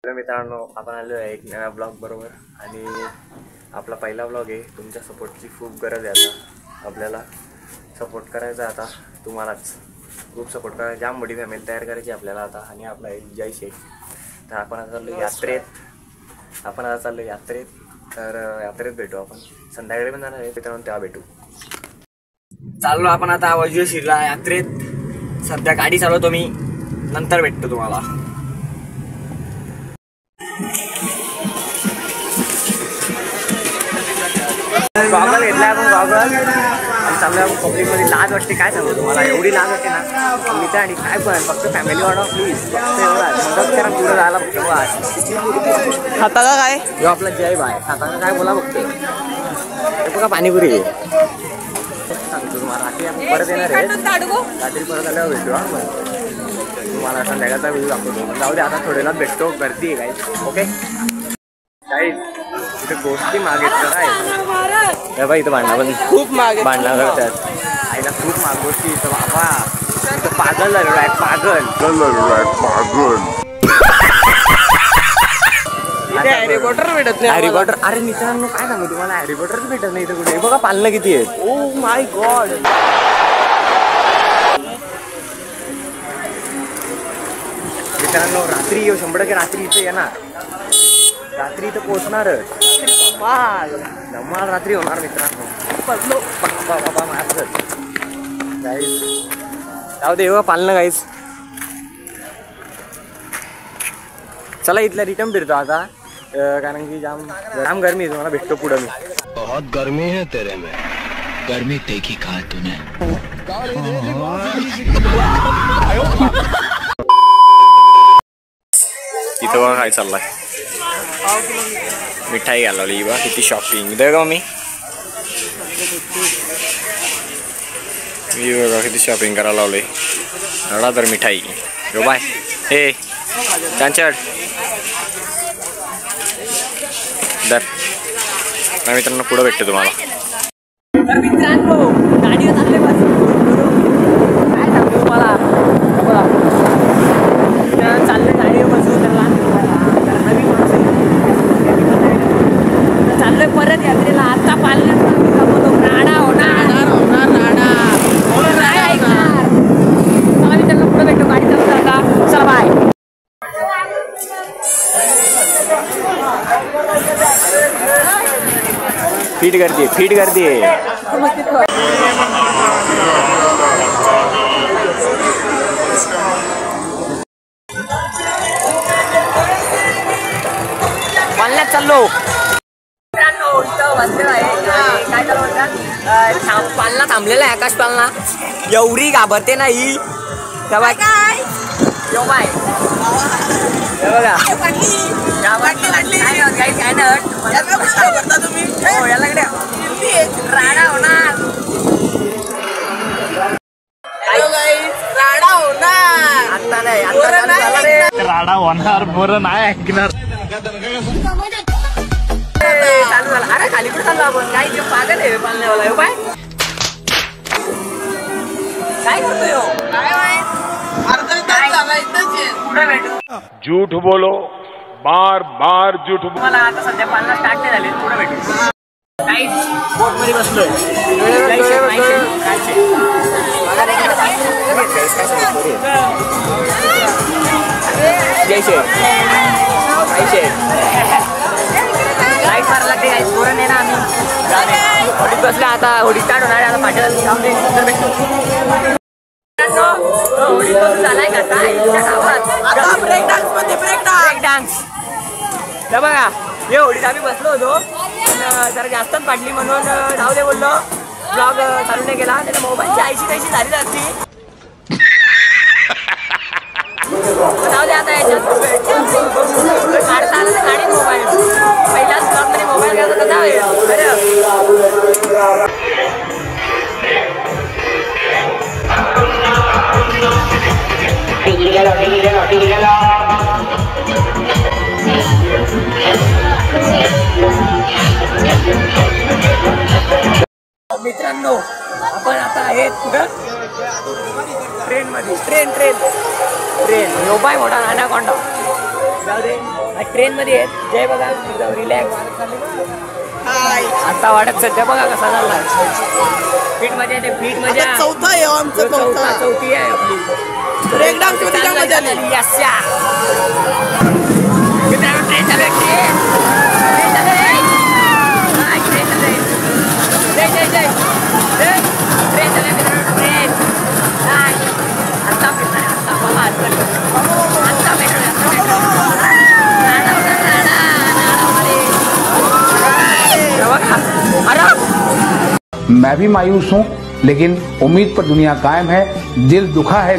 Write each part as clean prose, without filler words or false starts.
मित्रांनो, आपण आलो आहे एक नव्या ब्लॉग बरोबर आणि आपला पहिला ब्लॉग आहे. तुमच्या सपोर्टची खूप गरज आहे. आता आपल्याला सपोर्ट करायचा आता तुम्हालाच खूप सपोर्ट करायचा. जाम मोठी फॅमिली तयार करायची आपल्याला आता. आणि आपला एक जय शेख. तर आपण आता चाललो यात्रेत. तर यात्रेत भेटू आपण. संध्याकाळी पण जाणार आहे मित्रांनो, तेव्हा भेटू. चाललो आपण आता वज्रशिरला यात्रेत. सध्या गाडी चालवतो मी, नंतर भेटतो तुम्हाला. गॉगल घेतलाय आपण, गॉगल आणि चालू आपण पब्लिकमध्ये. लाज वाटते, काय सांगू तुम्हाला, एवढी लाज वाटते ना मी तर. आणि काय पण फक्त फॅमिली वाढवा प्लीज, फक्त एवढा मदत करा पुढं जायला. फक्त खाता का काय जो आपला जय भाई खाता का काय बोला फक्त. हे बघा पाणीपुरी सांगतो तुम्हाला. रात्री आपण परत येणार आहे, रात्री परत आल्यावर भेटू. हा मग तुम्हाला संध्याकाळचा व्हिडिओ दाखवतो. जाऊ दे आता, थोड्याला भेटतो. गर्दी आहे काय. ओके काही इथे गोष्टी मागेत काय बाई. इथं भांडणं पण खूप मागे भांडणं करतात. आईला खूप माग गोष्टी. इथं बाबा इथं पागल झालेलो आहे, पागल. हॅरी पॉटर भेटत नाही. हॅरी पॉटर, अरे मित्रांनो काय सांगू तुम्हाला, हॅरी पॉटरच भेटत नाही इथं कुठे. बघा पालनं किती आहेत. Oh my God. मित्रांनो रात्री येऊ, 100% रात्री इथे येणार. रात्री इथं पोहोचणारच. धमाल रात्री होणार मित्रांनो. बाबा मारत गाईज. जाऊ दे बघा पालनं गाईज. चला इथला रिटर्न फिरतो आता, कारण की जाम गर्मी आहे. तुम्हाला भेटतो पुढं मी. बहुत गर्मी है तेरे में. गर्मी देखी कहा तूने. इथं बघा काय चाललंय. मिठाई घालवली बा. किती शॉपिंग दे का मी बघा किती शॉपिंग करायला लावली. एवढा तर मिठाई यो बाय. हे चांचड दर. मित्रांनो पुढं भेटतो तुम्हाला. तर मित्रांनो गाडीवर चालले बस. काय सांगतो तुम्हाला, चालले गाडीवर बसून. त्याला नवीन माणूस चाललोय परत यात्रेला. आता पालण्यात राडा होणार. नाही ऐकणार. चला मी त्यांना पुढे भेटतो. गाडी चालू आता. चला बाय. फीट करते. पालण्यात चाललो. काय चालू म्हणतात, पालना थांबलेला आहे. आकाश पालना एवढी घाबरते नाही. तेव्हा यो बाय हे बघा राडा होणार. आता नाही, राडा होणार. बरं नाही ऐकणार. चालू झाला. अरे खाली कुठे चाललो आपण. काय पागल आहे पालण्यावाला. बाय काय करतोय. झूठ बोलो, बार बार झूठ बोलो. मला आता सध्या पालना स्टार्ट नाही झाले. पुढे भेटू. काहीच बोट मध्ये बसलोय. लाईट मारा लागते काही पोरं नाही ना. आम्ही होडीत बसले. आता होडी स्टार्ट होणार. आता पाठीला भेटतो. होडी बसून झालाय का काय गावात. ब्रेक डान्स बघा. हे होडीत आम्ही बसलो होतो, जरा जास्तच पाडली म्हणून जाऊ दे बोललो. ब्लॉग चालू नाही केला. त्याच्या मोबाईलची ऐशी तैशी झाली असती. जाऊ दे आता. याच्यात काढता आलं तर काढीन मोबाईल. पहिल्याच ब्लॉगमध्ये मोबाईल घ्यायचा तर जाऊया. मित्रांनो आपण आता आहेत कुठं ट्रेन मध्ये. ट्रेन यो बाय मोठा अनाकोंडा. जाऊ दे ट्रेन मध्ये आहेत जय बघा रिलॅक्स आता वाटत सध्या बघा कसा झाला फीट मध्ये येते फीट मध्ये चौथा आहे आमचा चौथी आहे आपली ब्रेक डान्स मध्ये काय मजा आली यस्या मित्रांनो ट्रेन चालू आहे ट्रेन चालू आहे जय जय जय ट्रेन चालू आहे मित्रांनो ट्रेन आता फिरणार आता बघा आता मैं भी मायूस हूँ लेकिन उम्मीद पर दुनिया कायम है दिल दुखा है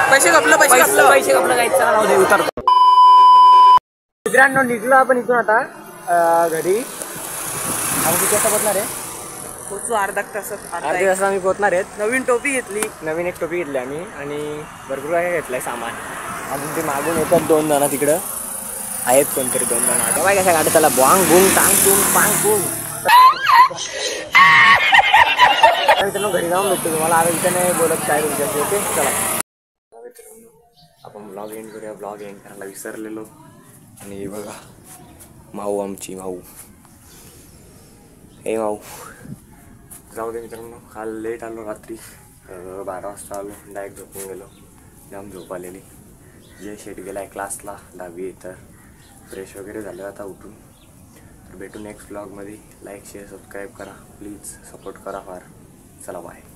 पैसे कपलं जायचं उतरतो मित्रांनो निघलो आपण इथून आता घरी आम्ही किती वाजता पोहोचणार आहे अर्धा तासात अर्ध्या तासात आम्ही पोहोचणार आहेत नवीन टोपी घेतली नवीन एक टोपी घेतली आम्ही आणि भरपूर काय घेतलंय सामान अजून ते मागून येतात 2 जण तिकडं आहेत कोणतरी 2 जण आता बाय कशा गाडी त्याला बॉंग बुंग टांग टूंग पांग टूंग मित्रांनो घरी जाऊन भेटतो तुम्हाला आम्ही इथं नाही बोलत काय तुमच्याशी ओके चला आपण ब्लॉग एंड करूया ब्लॉग एंड करायला विसरलेलो आणि बघा माऊ आमची माऊ हे माऊ जाऊ दे मित्रांनो काल लेट आलो रात्री 12 वाजता आलो डायरेक्ट झोपून गेलो जाम झोप आलेली जय शेट गेला आहे क्लासला 10वी तर फ्रेश वगैरे झालं आता उठून तर भेटू नेक्स्ट ब्लॉगमध्ये लाईक शेअर सबस्क्राईब करा प्लीज सपोर्ट करा फार चला बाय